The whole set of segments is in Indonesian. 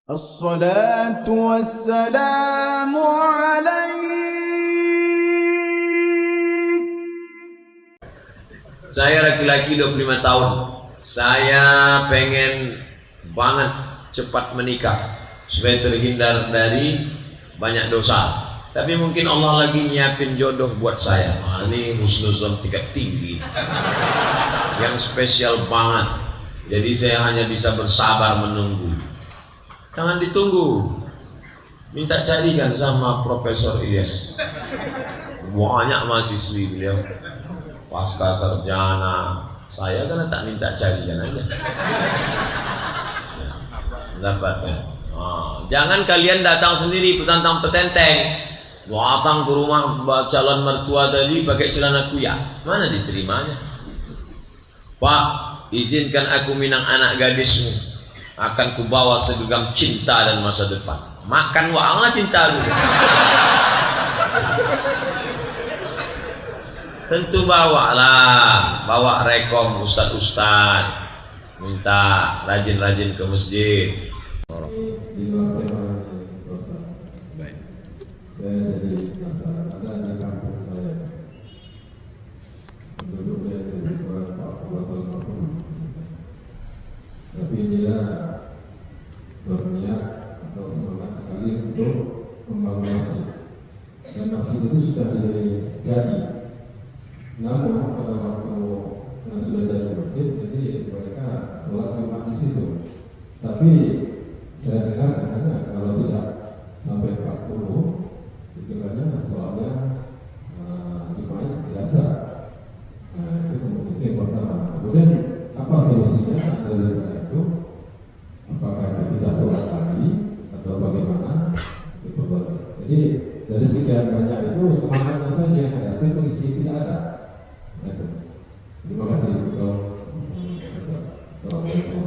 الصلاة والسلام عليك. Saya laki-laki 25 tahun. Saya pengen banget cepat menikah supaya terhindar dari banyak dosa. Tapi mungkin Allah lagi nyiapin jodoh buat saya. Ini husnuzon tingkat tinggi yang spesial banget. Jadi saya hanya bisa bersabar menunggu. Jangan ditunggu, minta carikan sama Profesor Ilyas. Banyak mahasiswi beliau, pasca sarjana. Saya kan tak minta carikan aja, dapatkan. Jangan kalian datang sendiri petantang petenteng, datang ke rumah calon mertua tadi pakai celana kuyak, mana diterimanya? Pak, izinkan aku minang anak gadismu, akan kubawa segenggam cinta dan masa depan. Makan waanglah cinta lu. Tentu bawa rekom ustad-ustad, minta rajin-rajin ke masjid. Di luar tema dosa. Baik. Saya dari masyarakat ada di kampung saya. Penduduknya dari kurang 40 atau 50. Tapi dia berniat atau semangat sekali untuk membangun masjid. Dan masjid itu sudah jadi. Namun pada waktu sudah jadi masjid, jadi mereka sholat Jumat di situ. Tapi saya dengar katanya kalau tidak sampai 40 itu katanya sholatnya Jumat biasa. Itu mungkin yang pertama. Kemudian apa solusinya dari itu? Apakah kita sholat lagi atau bagaimana? Jadi dari sekian banyak itu semangatnya saja, tapi mengisi tidak ada. Terima kasih.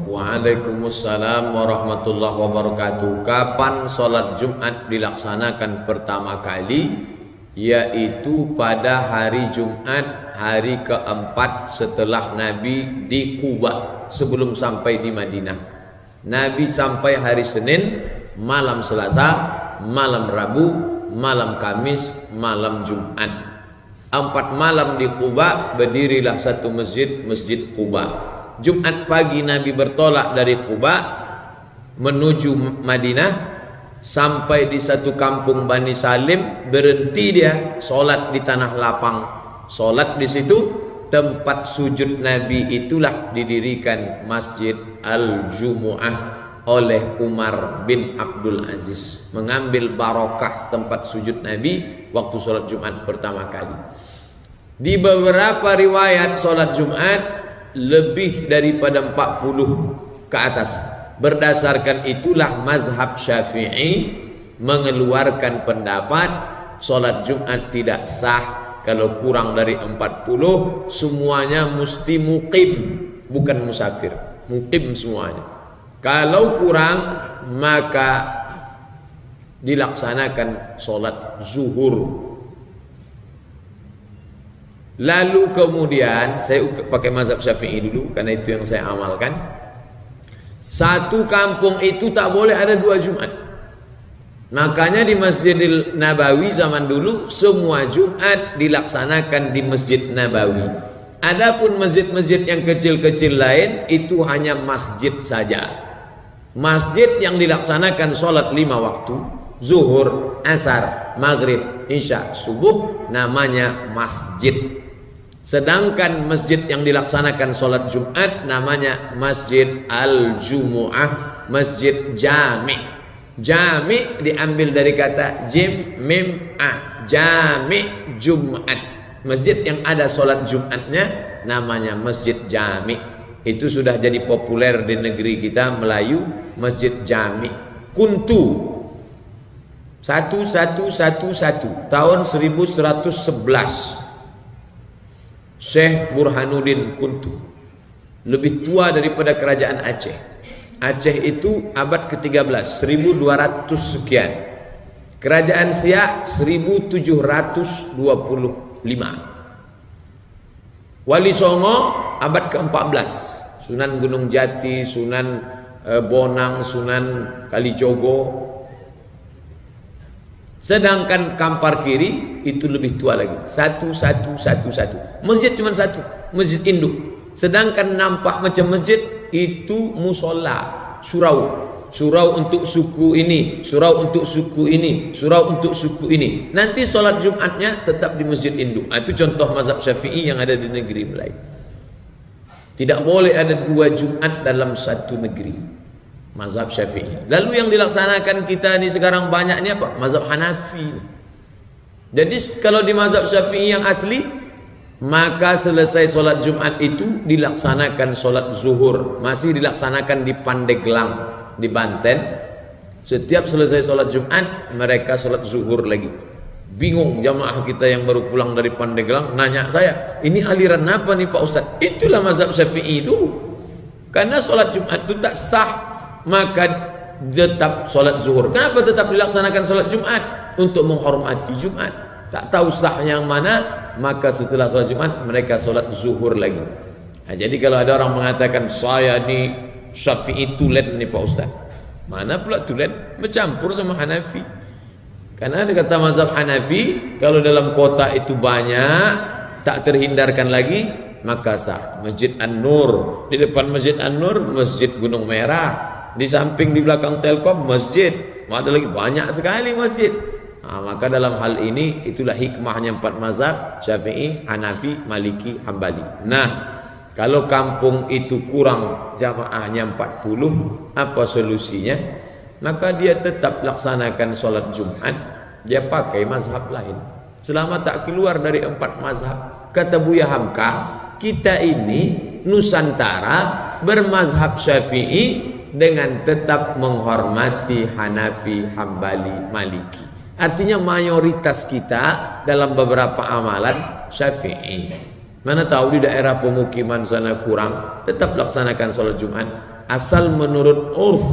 Waalaikumsalam warahmatullahi wabarakatuh. Kapan sholat Jumat dilaksanakan pertama kali? Yaitu pada hari Jumat, hari keempat setelah Nabi di Quba, sebelum sampai di Madinah. Nabi sampai hari Senin, malam Selasa, malam Rabu, malam Kamis, malam Jumat. 4 malam di Quba, berdirilah satu masjid, Masjid Quba. Jumat pagi Nabi bertolak dari Quba menuju Madinah, sampai di satu kampung Bani Salim, berhenti dia sholat di tanah lapang. Sholat di situ, tempat sujud Nabi itulah didirikan Masjid Al-Jumu'ah oleh Umar bin Abdul Aziz, mengambil barokah tempat sujud Nabi waktu sholat Jumat pertama kali. Di beberapa riwayat sholat Jumat lebih daripada 40 ke atas. Berdasarkan itulah mazhab Syafi'i mengeluarkan pendapat sholat Jumat tidak sah kalau kurang dari 40. Semuanya mesti muqim, bukan musafir, muqim semuanya. Kalau kurang maka dilaksanakan sholat zuhur. Lalu kemudian saya pakai mazhab Syafi'i dulu karena itu yang saya amalkan. Satu kampung itu tak boleh ada 2 Jumat. Makanya di Masjidil Nabawi zaman dulu semua Jumat dilaksanakan di Masjid Nabawi. Adapun masjid-masjid yang kecil-kecil lain itu hanya masjid saja. Masjid yang dilaksanakan sholat 5 waktu, zuhur, asar, maghrib, isya, subuh, namanya masjid. Sedangkan masjid yang dilaksanakan sholat Jumat namanya Masjid Al-Jumu'ah, Masjid Jami'. Jami' diambil dari kata jim, mim, a, Jami' Jumat. Masjid yang ada sholat Jumatnya namanya Masjid Jami'. Itu sudah jadi populer di negeri kita Melayu, Masjid Jami'. Kuntu 1111 tahun 1111, Syekh Burhanuddin Kuntu, lebih tua daripada kerajaan Aceh. Aceh itu abad ke-13, 1200 sekian. Kerajaan Siak 1725. Wali Songo abad ke-14. Sunan Gunung Jati, Sunan Bonang, Sunan Kalijogo. Sedangkan Kampar Kiri itu lebih tua lagi. Satu. Masjid cuma satu, masjid induk. Sedangkan nampak macam masjid itu musola, surau. Surau untuk suku ini, surau untuk suku ini, surau untuk suku ini. Nanti solat Jumatnya tetap di masjid induk. Itu contoh mazhab Syafi'i yang ada di negeri Melayu. Tidak boleh ada 2 Jumat dalam satu negeri. Mazhab Syafi'i. Lalu yang dilaksanakan kita ini sekarang banyaknya apa? Mazhab Hanafi. Jadi kalau di mazhab Syafi'i yang asli, maka selesai solat Jumat itu dilaksanakan solat zuhur. Masih dilaksanakan di Pandeglang, di Banten. Setiap selesai solat Jumat, mereka solat zuhur lagi. Bingung jamaah kita yang baru pulang dari Pandeglang, nanya saya, ini aliran apa nih Pak Ustadz? Itulah mazhab Syafi'i itu. Karena solat Jumat itu tak sah, maka tetap solat zuhur. Kenapa tetap dilaksanakan solat Jumat? Untuk menghormati Jumat. Tak tahu sah yang mana, maka setelah solat Jumat mereka solat zuhur lagi. Nah, jadi kalau ada orang mengatakan saya ni Syafi'i tulen nih Pak Ustaz, mana pula tulen? Bercampur sama Hanafi. Karena ada kata mazhab Hanafi, kalau dalam kota itu banyak, tak terhindarkan lagi, maka sah. Masjid An-Nur, di depan Masjid An-Nur, Masjid Gunung Merah. Di samping di belakang Telkom masjid, ada lagi banyak sekali masjid. Maka dalam hal ini itulah hikmahnya 4 mazhab, Syafi'i, Hanafi, Maliki, Hambali. Nah, kalau kampung itu kurang jamaahnya 40, apa solusinya? Maka dia tetap laksanakan solat Jumat, dia pakai mazhab lain selama tak keluar dari 4 mazhab. Kata Buya Hamka, kita ini Nusantara bermazhab Syafi'i dengan tetap menghormati Hanafi, Hambali, Maliki. Artinya mayoritas kita dalam beberapa amalan Syafi'i. Mana tahu di daerah pemukiman sana kurang, tetap laksanakan sholat Jumat asal menurut urf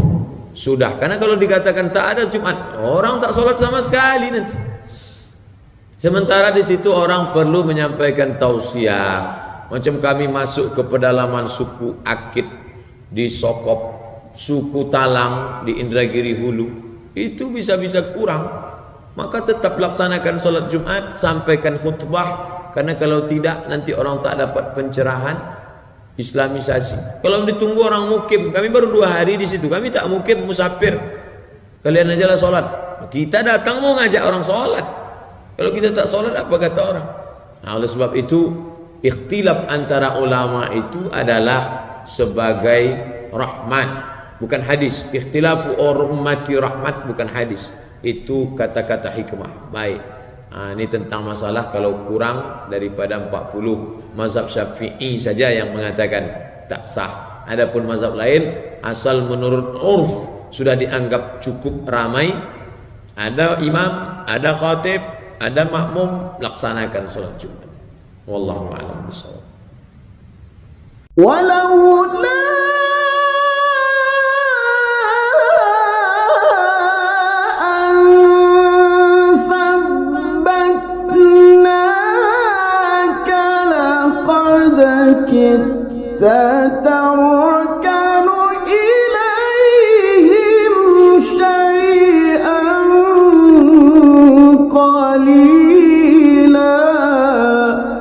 sudah. Karena kalau dikatakan tak ada Jumat, orang tak sholat sama sekali nanti. Sementara di situ orang perlu menyampaikan tausiah. Macam kami masuk ke pedalaman suku Akit di Sokop, suku Talang di Indragiri Hulu, itu bisa-bisa kurang. Maka tetap laksanakan solat Jumat, sampaikan khutbah. Karena kalau tidak nanti orang tak dapat pencerahan, Islamisasi. Kalau ditunggu orang mukim, kami baru 2 hari di situ, kami tak mukim, musafir. Kalian ajalah solat. Kita datang mau ngajak orang solat. Kalau kita tak solat, apa kata orang? Nah, oleh sebab itu ikhtilaf antara ulama itu adalah sebagai rahmat, bukan hadis. Ikhtilafu ummati rahmat, bukan hadis. Itu kata-kata hikmah. Baik. Ini tentang masalah kalau kurang daripada 40. Mazhab Syafi'i saja yang mengatakan tak sah. Adapun mazhab lain asal menurut urf sudah dianggap cukup ramai, ada imam, ada khatib, ada makmum, laksanakan salat Jumat. Wallahu a'lam bishawab. ولولا أن ثبتناك لقد كدت تركن